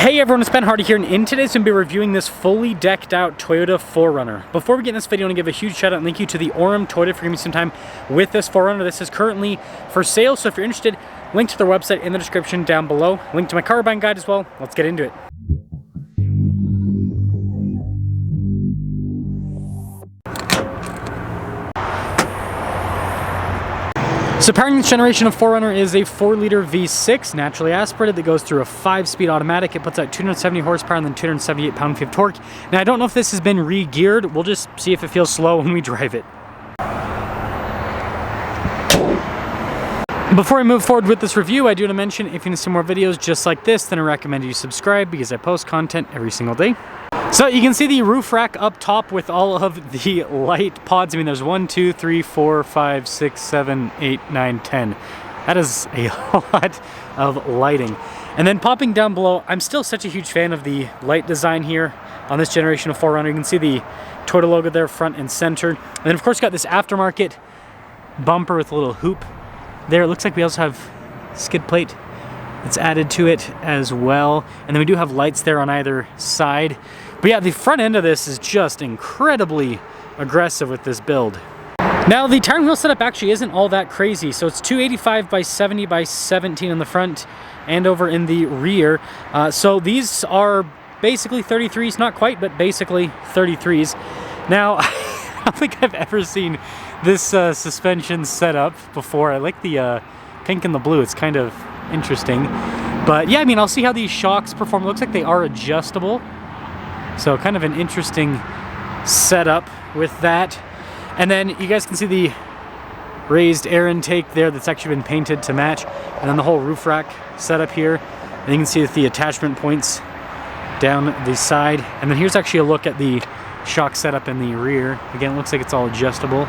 Hey everyone, it's Ben Hardy here, and in today's I'm going to be reviewing this fully decked out Toyota 4Runner. Before we get in this video, I want to give a huge shout out and thank you to the Orem Toyota for giving me some time with this 4Runner. This is currently for sale, so if you're interested, link to their website in the description down below. Link to my car buying guide as well. Let's get into it. So powering this generation of 4Runner is a 4-liter V6, naturally aspirated, that goes through a 5-speed automatic. It puts out 270 horsepower and then 278 pound-feet of torque. Now I don't know if this has been re-geared. We'll just see if it feels slow when we drive it. Before I move forward with this review, I do want to mention if you need some more videos just like this, then I recommend you subscribe because I post content every single day. So you can see the roof rack up top with all of the light pods. I mean, there's 1, 2, 3, 4, 5, 6, 7, 8, 9, 10. That is a lot of lighting. And then popping down below, I'm still such a huge fan of the light design here on this generation of 4Runner. You can see the Toyota logo there, front and center. And then of course got this aftermarket bumper with a little hoop there. It looks like we also have skid plate that's added to it as well. And then we do have lights there on either side. But yeah, the front end of this is just incredibly aggressive with this build. Now the tire and wheel setup actually isn't all that crazy. So it's 285 by 70 by 17 in the front and over in the rear. So these are basically 33s, not quite, but basically 33s. Now, I don't think I've ever seen this suspension setup before. I like the pink and the blue. It's kind of interesting. But yeah, I mean, I'll see how these shocks perform. It looks like they are adjustable. So kind of an interesting setup with that. And then you guys can see the raised air intake there that's actually been painted to match. And then the whole roof rack setup here. And you can see that the attachment points down the side. And then here's actually a look at the shock setup in the rear. Again, it looks like it's all adjustable.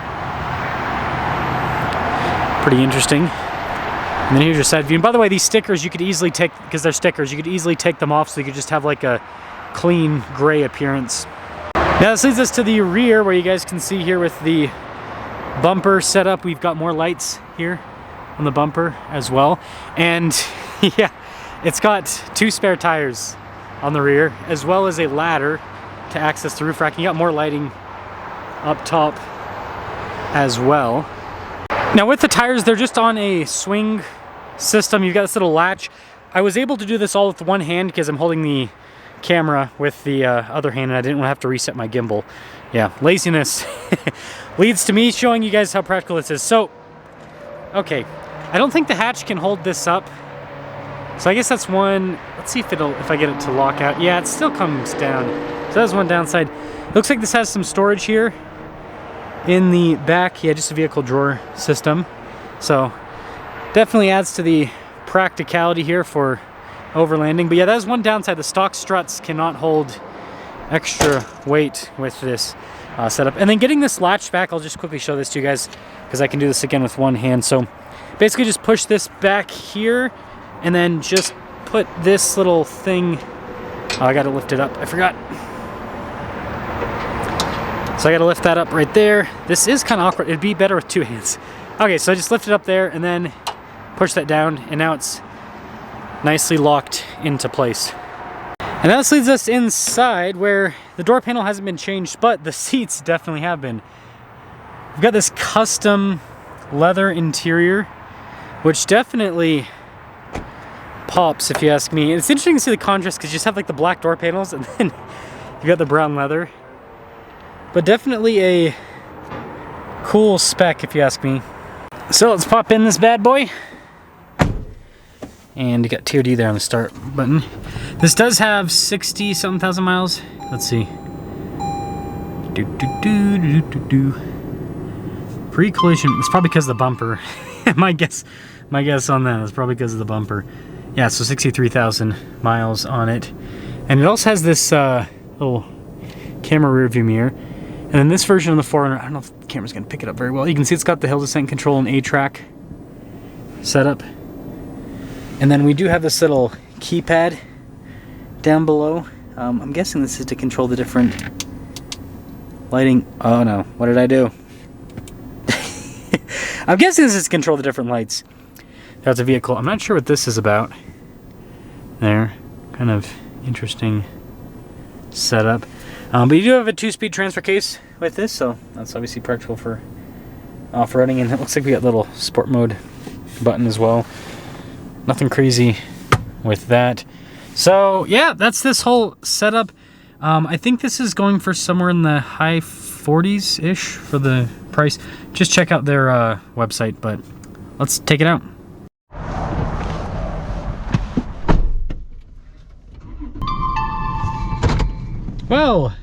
Pretty interesting. And then here's your side view. And by the way, these stickers you could easily take, because they're stickers, you could easily take them off so you could just have like a clean gray appearance. Now this leads us to the rear, where you guys can see here with the bumper setup, we've got more lights here on the bumper as well. And yeah, it's got 2 spare tires on the rear, as well as a ladder to access the roof rack. You got more lighting up top as well. Now with the tires, they're just on a swing system. You've got this little latch. I was able to do this all with one hand because I'm holding the camera with the other hand and I didn't want to have to reset my gimbal. Yeah, laziness leads to me showing you guys how practical this is. So, okay, I don't think the hatch can hold this up. So I guess that's one. Let's see if I get it to lock out. Yeah, it still comes down. So that's one downside. Looks like this has some storage here in the back. Yeah, just a vehicle drawer system. So definitely adds to the practicality here for overlanding. But yeah, that is one downside. The stock struts cannot hold extra weight with this setup. And then getting this latch back, I'll just quickly show this to you guys because I can do this again with one hand. So basically just push this back here and then just put this little thing. Oh, I gotta lift it up. I forgot. So I gotta lift that up right there. This is kind of awkward. It'd be better with 2 hands. Okay, so I just lift it up there and then push that down, and now it's nicely locked into place. And that leads us inside, where the door panel hasn't been changed, but the seats definitely have been. We've got this custom leather interior, which definitely pops if you ask me. And it's interesting to see the contrast because you just have like the black door panels and then you got the brown leather. But definitely a cool spec if you ask me. So let's pop in this bad boy. And you got TOD there on the start button. This does have 60-something thousand miles. Let's see. Pre-collision. It's probably because of the bumper. my guess on that is probably because of the bumper. Yeah, so 63,000 miles on it. And it also has this little camera rear view mirror. And then this version of the 4Runner, I don't know if the camera's going to pick it up very well. You can see it's got the hill descent control and A-track setup. And then we do have this little keypad down below. I'm guessing this is to control the different lighting. Oh no, what did I do? I'm guessing this is to control the different lights. That's a vehicle. I'm not sure what this is about. There, kind of interesting setup. But you do have a 2-speed transfer case with this, so that's obviously practical for off-roading. And it looks like we got a little sport mode button as well. Nothing crazy with that. So yeah, that's this whole setup. I think this is going for somewhere in the high 40s-ish for the price. Just check out their website, but let's take it out. Well,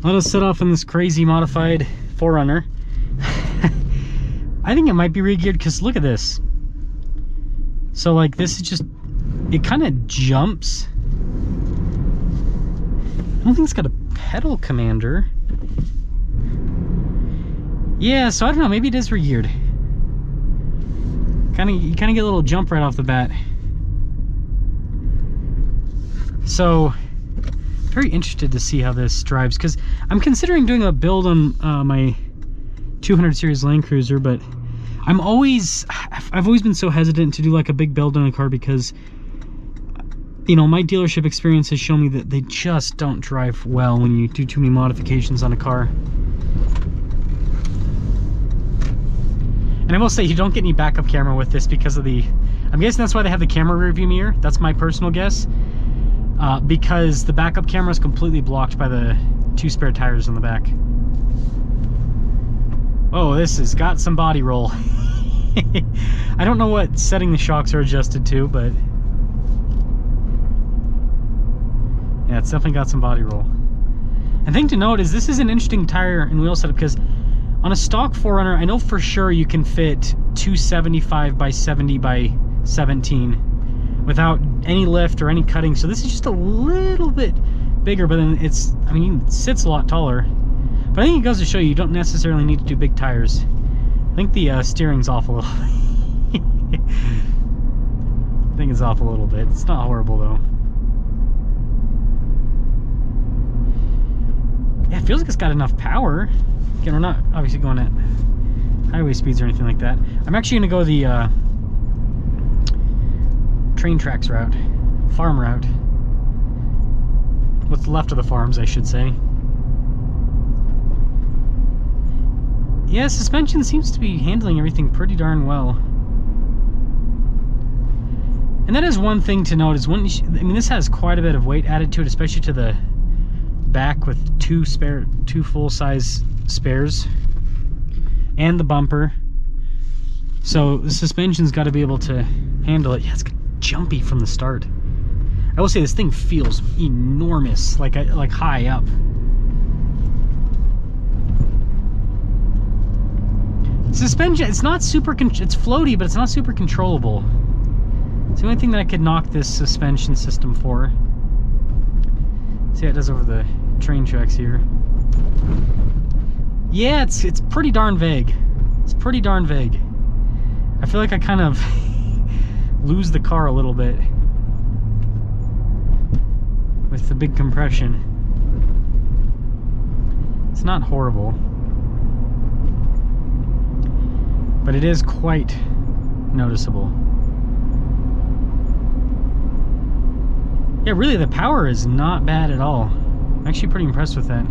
let us set off in this crazy modified 4Runner. I think it might be re-geared because look at this. So like this is just, it kind of jumps. I don't think it's got a pedal commander. Yeah, so I don't know, maybe it is re-geared. You kind of get a little jump right off the bat. So very interested to see how this drives, because I'm considering doing a build on my 200 series Land Cruiser, but I've always been so hesitant to do like a big build on a car because, you know, my dealership experience has shown me that they just don't drive well when you do too many modifications on a car. And I will say, you don't get any backup camera with this because of the, I'm guessing that's why they have the camera rearview mirror. That's my personal guess. Because the backup camera is completely blocked by the 2 spare tires on the back. Oh, this has got some body roll. I don't know what setting the shocks are adjusted to, but yeah, it's definitely got some body roll. And thing to note is this is an interesting tire and wheel setup, because on a stock 4Runner, I know for sure you can fit 275 by 70 by 17 without any lift or any cutting. So this is just a little bit bigger, but then it's, I mean, it sits a lot taller. But I think it goes to show you don't necessarily need to do big tires. I think the steering's off a little. I think it's off a little bit. It's not horrible though. Yeah, it feels like it's got enough power. Again, we're not obviously going at highway speeds or anything like that. I'm actually gonna go the train tracks route, farm route. What's left of the farms, I should say. Yeah, suspension seems to be handling everything pretty darn well. And that is one thing to note, is when I mean, this has quite a bit of weight added to it, especially to the back with two full-size spares and the bumper. So the suspension's got to be able to handle it. Yeah, it's jumpy from the start. I will say this thing feels enormous, like high up. Suspension, it's not super, it's floaty, but it's not super controllable. It's the only thing that I could knock this suspension system for. See how it does over the train tracks here. Yeah, it's pretty darn vague. It's pretty darn vague. I feel like I kind of lose the car a little bit with the big compression. It's not horrible, but it is quite noticeable. Yeah, really the power is not bad at all. I'm actually pretty impressed with that.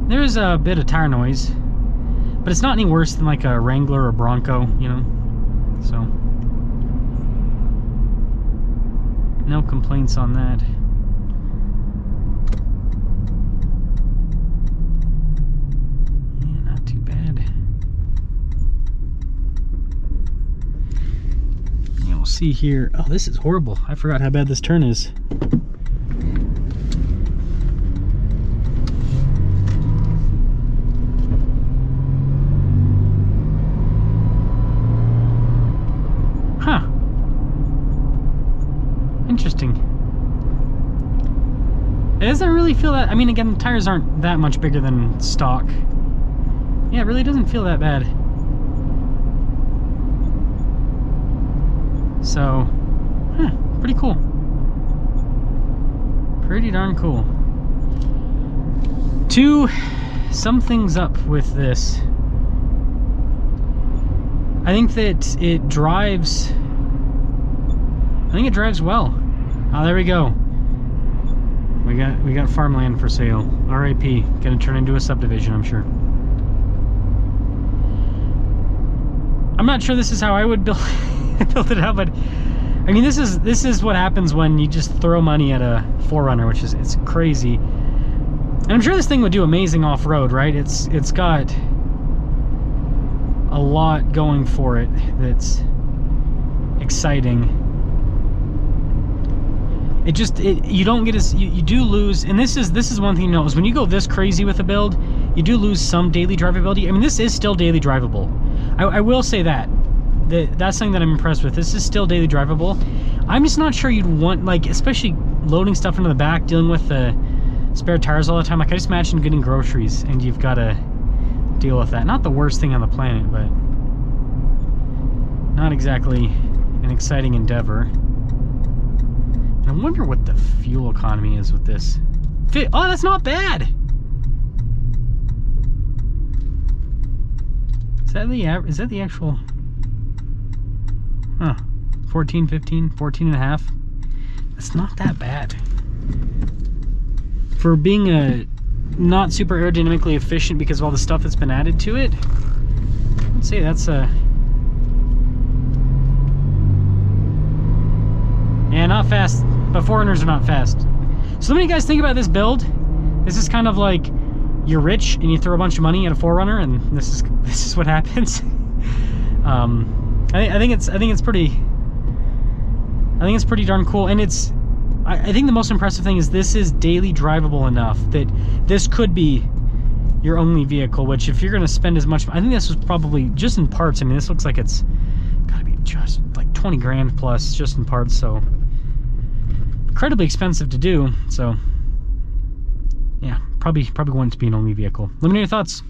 There's a bit of tire noise, but it's not any worse than like a Wrangler or Bronco, you know? So, no complaints on that. Yeah, not too bad. Yeah, we'll see here. Oh, this is horrible. I forgot how bad this turn is. Interesting. It doesn't really feel that, I mean, again, the tires aren't that much bigger than stock. Yeah, it really doesn't feel that bad. So, pretty cool. Pretty darn cool. To sum things up with this, I think that it drives I think it drives well. Oh, there we go. We got farmland for sale. RIP. Gonna turn into a subdivision, I'm sure. I'm not sure this is how I would build build it out, but I mean, this is what happens when you just throw money at a 4Runner, which is, it's crazy. And I'm sure this thing would do amazing off-road, right? It's got a lot going for it that's exciting. You don't get as you do lose, and this is one thing you know, is when you go this crazy with a build, you do lose some daily drivability. I mean, this is still daily drivable. I will say that's something that I'm impressed with. This is still daily drivable. I'm just not sure you'd want, like, especially loading stuff into the back, dealing with the spare tires all the time. Like, I just imagine getting groceries and you've got to deal with that. Not the worst thing on the planet, but not exactly an exciting endeavor. I wonder what the fuel economy is with this. Oh, that's not bad. Is that the actual? Huh. 14, 15, 14 and a half. That's not that bad. For being a not super aerodynamically efficient because of all the stuff that's been added to it, I'd say that's a... Yeah, not fast. But 4Runners are not fast. So let me guys think about this build. This is kind of like you're rich and you throw a bunch of money at a 4Runner, and this is what happens. I think it's pretty darn cool, and I think the most impressive thing is this is daily drivable enough that this could be your only vehicle. Which, if you're going to spend as much, I think this was probably just in parts. I mean, this looks like it's got to be just like 20 grand plus just in parts. So. Incredibly expensive to do, so yeah, probably want it to be an only vehicle. Let me know your thoughts.